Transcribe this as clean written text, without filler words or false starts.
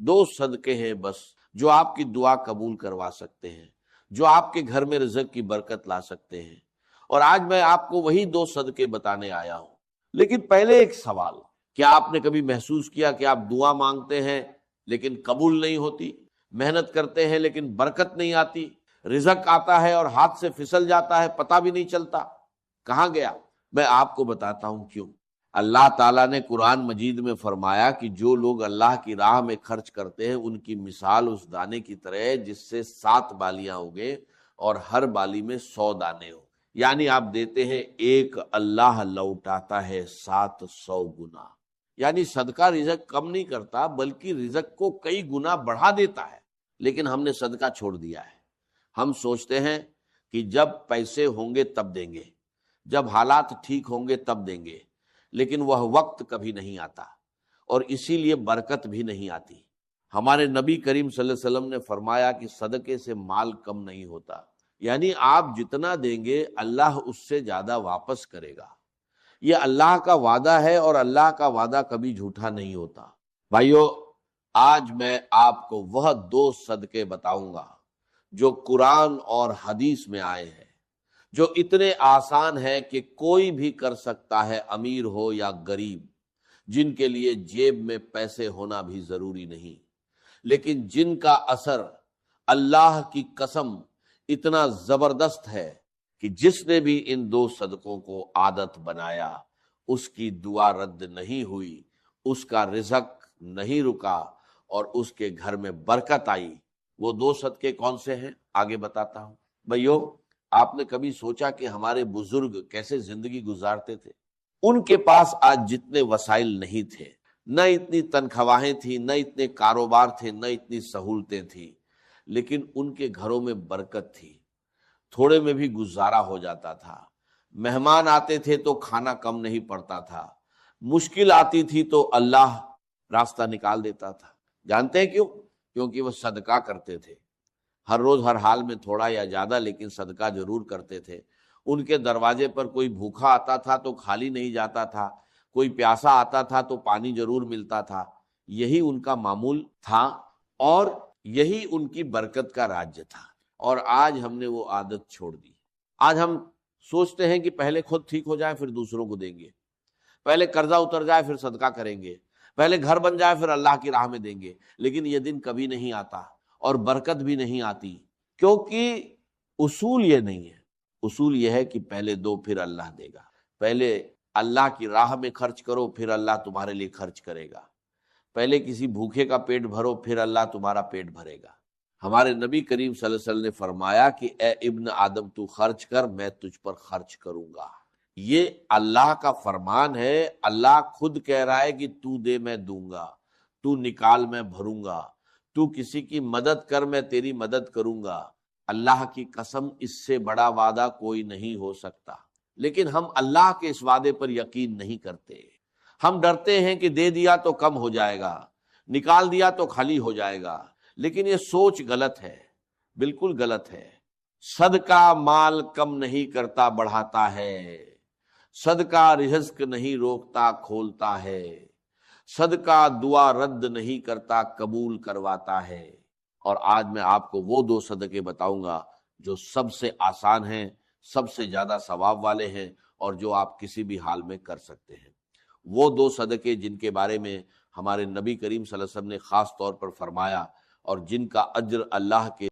دو صدقے ہیں بس جو آپ کی دعا قبول کروا سکتے ہیں، جو آپ کے گھر میں رزق کی برکت لا سکتے ہیں، اور آج میں آپ کو وہی دو صدقے بتانے آیا ہوں۔ لیکن پہلے ایک سوال، کیا آپ نے کبھی محسوس کیا کہ آپ دعا مانگتے ہیں لیکن قبول نہیں ہوتی، محنت کرتے ہیں لیکن برکت نہیں آتی، رزق آتا ہے اور ہاتھ سے پھسل جاتا ہے، پتہ بھی نہیں چلتا کہاں گیا؟ میں آپ کو بتاتا ہوں کیوں۔ اللہ تعالیٰ نے قرآن مجید میں فرمایا کہ جو لوگ اللہ کی راہ میں خرچ کرتے ہیں ان کی مثال اس دانے کی طرح ہے جس سے 7 بالیاں اگے اور ہر بالی میں 100 دانے ہو، یعنی آپ دیتے ہیں ایک، اللہ لوٹاتا ہے 700 گنا۔ یعنی صدقہ رزق کم نہیں کرتا بلکہ رزق کو کئی گنا بڑھا دیتا ہے، لیکن ہم نے صدقہ چھوڑ دیا ہے۔ ہم سوچتے ہیں کہ جب پیسے ہوں گے تب دیں گے، جب حالات ٹھیک ہوں گے تب دیں گے، لیکن وہ وقت کبھی نہیں آتا اور اسی لیے برکت بھی نہیں آتی۔ ہمارے نبی کریم صلی اللہ علیہ وسلم نے فرمایا کہ صدقے سے مال کم نہیں ہوتا، یعنی آپ جتنا دیں گے اللہ اس سے زیادہ واپس کرے گا۔ یہ اللہ کا وعدہ ہے اور اللہ کا وعدہ کبھی جھوٹا نہیں ہوتا۔ بھائیو، آج میں آپ کو وہ 2 صدقے بتاؤں گا جو قرآن اور حدیث میں آئے ہیں، جو اتنے آسان ہے کہ کوئی بھی کر سکتا ہے، امیر ہو یا غریب، جن کے لیے جیب میں پیسے ہونا بھی ضروری نہیں، لیکن جن کا اثر اللہ کی قسم اتنا زبردست ہے کہ جس نے بھی ان 2 صدقوں کو عادت بنایا اس کی دعا رد نہیں ہوئی، اس کا رزق نہیں رکا اور اس کے گھر میں برکت آئی۔ وہ 2 صدقے کون سے ہیں آگے بتاتا ہوں۔ بھائیو، آپ نے کبھی سوچا کہ ہمارے بزرگ کیسے زندگی گزارتے تھے؟ ان کے پاس آج جتنے وسائل نہیں تھے، نہ اتنی تنخواہیں تھیں، نہ اتنے کاروبار تھے، نہ اتنی سہولتیں تھیں، لیکن ان کے گھروں میں برکت تھی، تھوڑے میں بھی گزارا ہو جاتا تھا۔ مہمان آتے تھے تو کھانا کم نہیں پڑتا تھا، مشکل آتی تھی تو اللہ راستہ نکال دیتا تھا۔ جانتے ہیں کیوں؟ کیونکہ وہ صدقہ کرتے تھے، ہر روز ہر حال میں تھوڑا یا زیادہ لیکن صدقہ ضرور کرتے تھے۔ ان کے دروازے پر کوئی بھوکا آتا تھا تو خالی نہیں جاتا تھا، کوئی پیاسا آتا تھا تو پانی ضرور ملتا تھا۔ یہی ان کا معمول تھا اور یہی ان کی برکت کا راج تھا، اور آج ہم نے وہ عادت چھوڑ دی۔ آج ہم سوچتے ہیں کہ پہلے خود ٹھیک ہو جائے پھر دوسروں کو دیں گے، پہلے قرضہ اتر جائے پھر صدقہ کریں گے، پہلے گھر بن جائے پھر اللہ کی راہ میں دیں گے، لیکن یہ دن کبھی نہیں آتا اور برکت بھی نہیں آتی، کیونکہ اصول یہ نہیں ہے۔ اصول یہ ہے کہ پہلے دو پھر اللہ دے گا، پہلے اللہ کی راہ میں خرچ کرو پھر اللہ تمہارے لیے خرچ کرے گا، پہلے کسی بھوکے کا پیٹ بھرو پھر اللہ تمہارا پیٹ بھرے گا۔ ہمارے نبی کریم صلی اللہ علیہ وسلم نے فرمایا کہ اے ابن آدم تو خرچ کر، میں تجھ پر خرچ کروں گا۔ یہ اللہ کا فرمان ہے، اللہ خود کہہ رہا ہے کہ تو دے میں دوں گا، تو نکال میں بھروں گا، تو کسی کی مدد کر میں تیری مدد کروں گا۔ اللہ کی قسم اس سے بڑا وعدہ کوئی نہیں ہو سکتا، لیکن ہم اللہ کے اس وعدے پر یقین نہیں کرتے۔ ہم ڈرتے ہیں کہ دے دیا تو کم ہو جائے گا، نکال دیا تو خالی ہو جائے گا، لیکن یہ سوچ غلط ہے، بالکل غلط ہے۔ صدقہ مال کم نہیں کرتا، بڑھاتا ہے۔ صدقہ رزق نہیں روکتا، کھولتا ہے۔ صدقہ دعا رد نہیں کرتا، قبول کرواتا ہے۔ اور آج میں آپ کو وہ 2 صدقے بتاؤں گا جو سب سے آسان ہیں، سب سے زیادہ ثواب والے ہیں، اور جو آپ کسی بھی حال میں کر سکتے ہیں۔ وہ 2 صدقے جن کے بارے میں ہمارے نبی کریم صلی اللہ علیہ وسلم نے خاص طور پر فرمایا اور جن کا اجر اللہ کے